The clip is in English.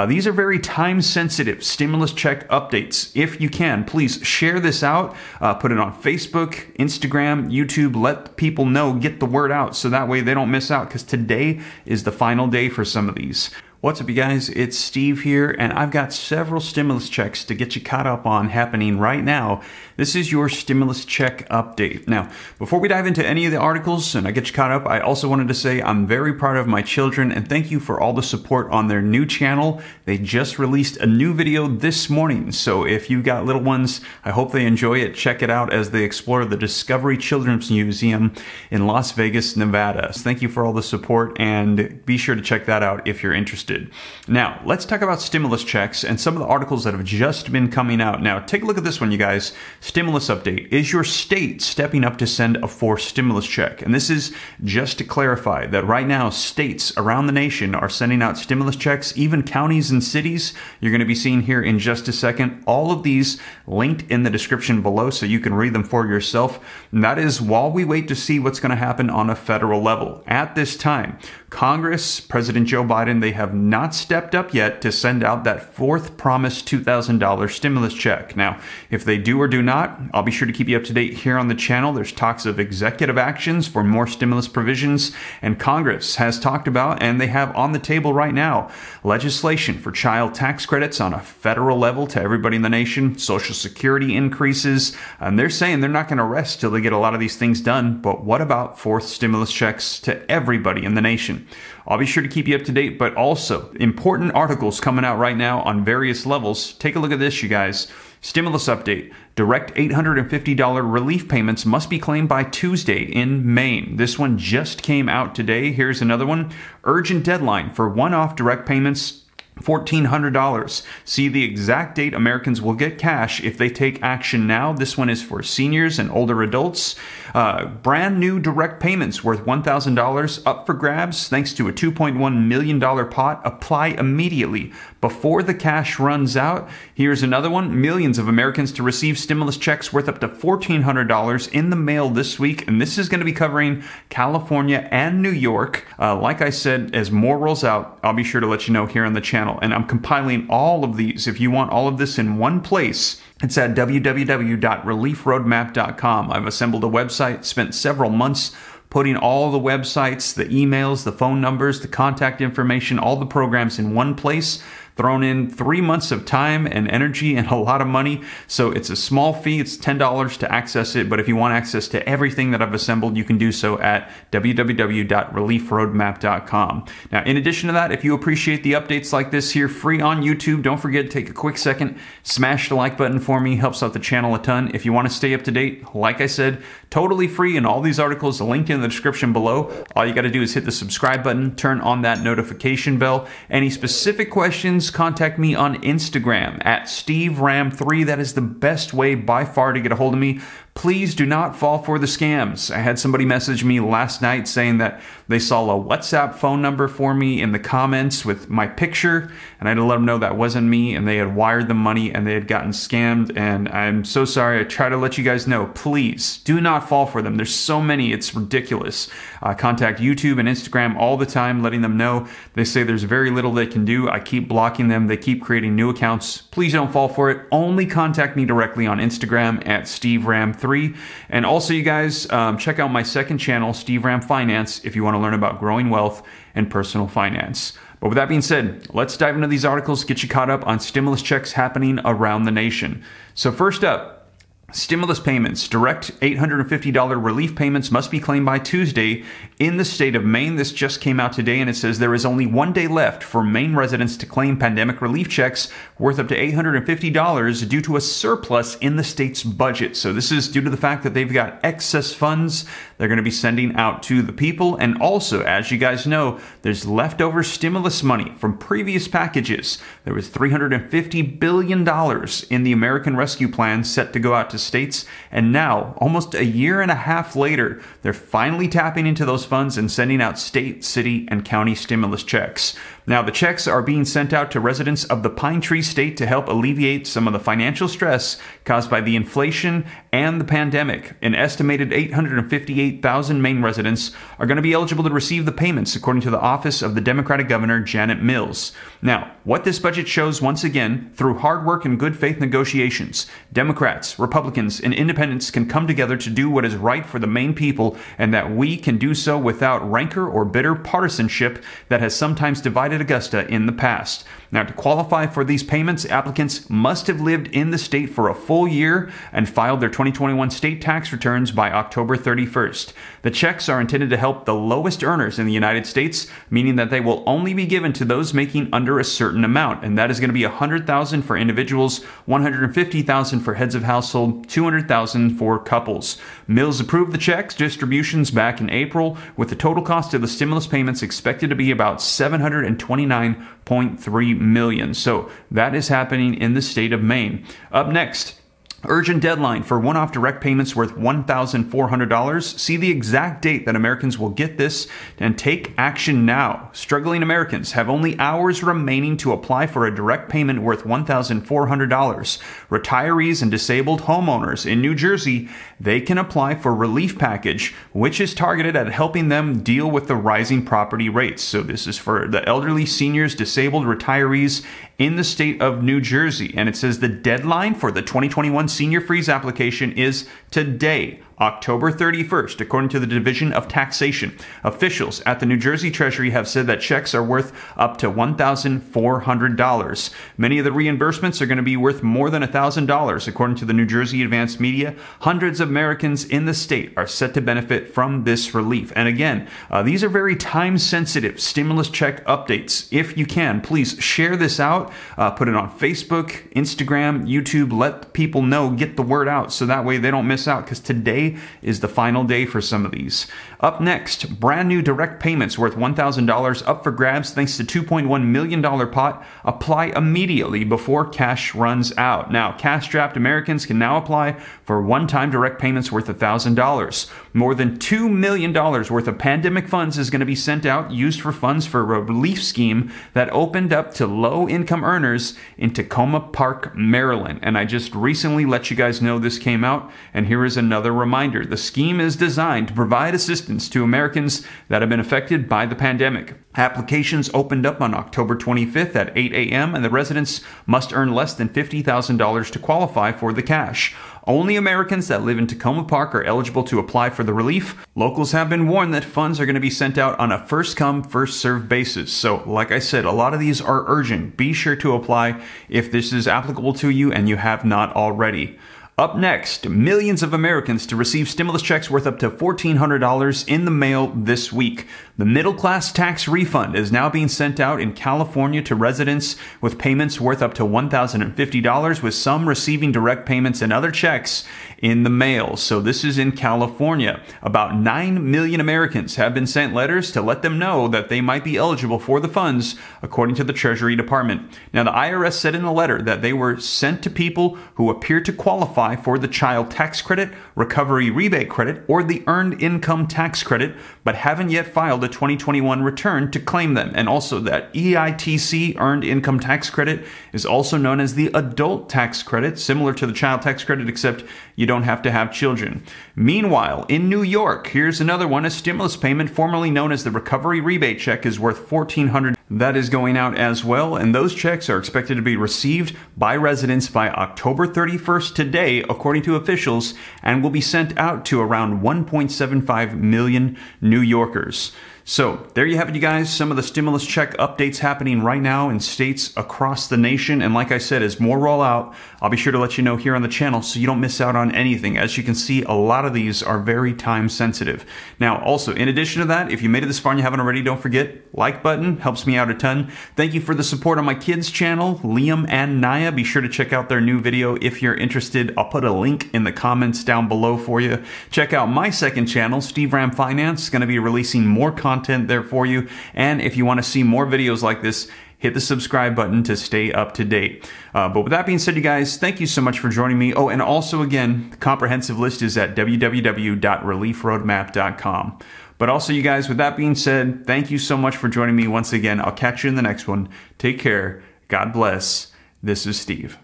These are very time-sensitive stimulus check updates. If you can, please share this out, put it on Facebook, Instagram, YouTube, let people know, get the word out so that way they don't miss out, because today is the final day for some of these. What's up, you guys? It's Steve here, and I've got several stimulus checks to get you caught up on happening right now. This is your stimulus check update. Now, before we dive into any of the articles and I get you caught up, I also wanted to say I'm very proud of my children and thank you for all the support on their new channel. They just released a new video this morning, so if you've got little ones, I hope they enjoy it. Check it out as they explore the Discovery Children's Museum in Las Vegas, Nevada. So thank you for all the support, and be sure to check that out if you're interested. Now, let's talk about stimulus checks and some of the articles that have just been coming out. Now, take a look at this one, you guys. Stimulus update. Is your state stepping up to send a forced stimulus check? And this is just to clarify that right now, states around the nation are sending out stimulus checks, even counties and cities. You're going to be seeing here in just a second. All of these linked in the description below so you can read them for yourself. And that is while we wait to see what's going to happen on a federal level. At this time, Congress, President Joe Biden, they have not stepped up yet to send out that fourth promised $2,000 stimulus check. Now, if they do or do not, I'll be sure to keep you up to date here on the channel. There's talks of executive actions for more stimulus provisions, and Congress has talked about, and they have on the table right now, legislation for child tax credits on a federal level to everybody in the nation, Social Security increases, and they're saying they're not going to rest till they get a lot of these things done. But what about fourth stimulus checks to everybody in the nation? I'll be sure to keep you up to date, but also important articles coming out right now on various levels. Take a look at this, you guys. Stimulus update. Direct $850 relief payments must be claimed by Tuesday in Maine. This one just came out today. Here's another one. Urgent deadline for one-off direct payments, $1,400. See the exact date Americans will get cash if they take action now. This one is for seniors and older adults. Brand new direct payments worth $1,000 up for grabs thanks to a $2.1 million pot. Apply immediately before the cash runs out. Here's another one. Millions of Americans to receive stimulus checks worth up to $1,400 in the mail this week. And this is going to be covering California and New York. Like I said, as more rolls out, I'll be sure to let you know here on the channel. And I'm compiling all of these. If you want all of this in one place, it's at www.reliefroadmap.com. I've assembled a website, spent several months putting all the websites, the emails, the phone numbers, the contact information, all the programs in one place. Thrown in 3 months of time and energy and a lot of money. So it's a small fee. It's $10 to access it. But if you want access to everything that I've assembled, you can do so at www.reliefroadmap.com. Now, in addition to that, if you appreciate the updates like this here free on YouTube, don't forget to take a quick second, smash the like button for me. Helps out the channel a ton. If you want to stay up to date, like I said, totally free, and all these articles are linked in the description below. All you got to do is hit the subscribe button, turn on that notification bell. Any specific questions, contact me on Instagram at SteveRam3. That is the best way by far to get a hold of me. Please do not fall for the scams. I had somebody message me last night saying that they saw a WhatsApp phone number for me in the comments with my picture, and I had to let them know that wasn't me, and they had wired them money and they had gotten scammed, and I'm so sorry. I try to let you guys know, please do not fall for them. There's so many, it's ridiculous. Contact YouTube and Instagram all the time, letting them know. They say there's very little they can do. I keep blocking them. They keep creating new accounts. Please don't fall for it. Only contact me directly on Instagram at SteveRam3. And also, you guys, check out my second channel, Steve Ram Finance, if you want to learn about growing wealth and personal finance. But with that being said, let's dive into these articles, get you caught up on stimulus checks happening around the nation. So first up, stimulus payments. Direct $850 relief payments must be claimed by Tuesday in the state of Maine. This just came out today, and it says there is only 1 day left for Maine residents to claim pandemic relief checks worth up to $850 due to a surplus in the state's budget. So this is due to the fact that they've got excess funds they're going to be sending out to the people. And also, as you guys know, there's leftover stimulus money from previous packages. There was $350 billion in the American Rescue Plan set to go out to states, and now, almost a year and a half later, they're finally tapping into those funds and sending out state, city, and county stimulus checks. Now, the checks are being sent out to residents of the Pine Tree State to help alleviate some of the financial stress caused by the inflation and the pandemic. An estimated 858,000 Maine residents are going to be eligible to receive the payments, according to the office of the Democratic Governor Janet Mills. Now, what this budget shows, once again, through hard work and good faith negotiations, Democrats, Republicans, and independents can come together to do what is right for the Maine people, and that we can do so without rancor or bitter partisanship that has sometimes divided Augusta in the past. Now, to qualify for these payments, applicants must have lived in the state for a full year and filed their 2021 state tax returns by October 31st. The checks are intended to help the lowest earners in the United States, meaning that they will only be given to those making under a certain amount, and that is going to be $100,000 for individuals, $150,000 for heads of household, $200,000 for couples. Mills approved the checks distributions back in April, with the total cost of the stimulus payments expected to be about $729.3 million. So that is happening in the state of Maine. Up next, urgent deadline for one-off direct payments worth $1,400. See the exact date that Americans will get this and take action now. Struggling Americans have only hours remaining to apply for a direct payment worth $1,400. Retirees and disabled homeowners in New Jersey, they can apply for relief package, which is targeted at helping them deal with the rising property rates. So this is for the elderly, seniors, disabled, retirees in the state of New Jersey. And it says the deadline for the 2021 Senior Freeze application is today, October 31st, according to the Division of Taxation. Officials at the New Jersey Treasury have said that checks are worth up to $1,400. Many of the reimbursements are going to be worth more than $1,000, according to the New Jersey Advanced Media. Hundreds of Americans in the state are set to benefit from this relief. And again, these are very time-sensitive stimulus check updates. If you can, please share this out, put it on Facebook, Instagram, YouTube, let people know, get the word out, so that way they don't miss out, because today is the final day for some of these. Up next, brand new direct payments worth $1,000 up for grabs thanks to $2.1 million pot. Apply immediately before cash runs out. Now, cash-strapped Americans can now apply for one-time direct payments worth $1,000. More than $2 million worth of pandemic funds is going to be sent out, used for funds for a relief scheme that opened up to low-income earners in Tacoma Park, Maryland. And I just recently let you guys know this came out, and here is another reminder. The scheme is designed to provide assistance to Americans that have been affected by the pandemic. Applications opened up on October 25th at 8 a.m., and the residents must earn less than $50,000 to qualify for the cash. Only Americans that live in Tacoma Park are eligible to apply for the relief. Locals have been warned that funds are going to be sent out on a first-come, first-served basis. So, like I said, a lot of these are urgent. Be sure to apply if this is applicable to you and you have not already. Up next, millions of Americans to receive stimulus checks worth up to $1,400 in the mail this week. The middle-class tax refund is now being sent out in California to residents with payments worth up to $1,050, with some receiving direct payments and other checks in the mail. So this is in California. About 9 million Americans have been sent letters to let them know that they might be eligible for the funds, according to the Treasury Department. Now, the IRS said in a letter that they were sent to people who appear to qualify for the child tax credit, recovery rebate credit, or the earned income tax credit, but haven't yet filed a 2021 return to claim them. And also that EITC, earned income tax credit, is also known as the adult tax credit, similar to the child tax credit, except you don't have to have children. Meanwhile, in New York, here's another one. A stimulus payment, formerly known as the recovery rebate check, is worth $1,400. That is going out as well, and those checks are expected to be received by residents by October 31st today, according to officials, and will be sent out to around 1.75 million New Yorkers. So there you have it, you guys. Some of the stimulus check updates happening right now in states across the nation. And like I said, as more roll out, I'll be sure to let you know here on the channel so you don't miss out on anything. As you can see, a lot of these are very time sensitive. Now, also, in addition to that, if you made it this far and you haven't already, don't forget, like button, helps me out a ton. Thank you for the support on my kids' channel, Liam and Naya. Be sure to check out their new video if you're interested. I'll put a link in the comments down below for you. Check out my second channel, Steve Ram Finance. Going to be releasing more content there for you. And if you want to see more videos like this, hit the subscribe button to stay up to date. But with that being said, you guys, thank you so much for joining me. Oh, and also again, the comprehensive list is at www.reliefroadmap.com. But also, you guys, with that being said, thank you so much for joining me once again. I'll catch you in the next one. Take care. God bless. This is Steve.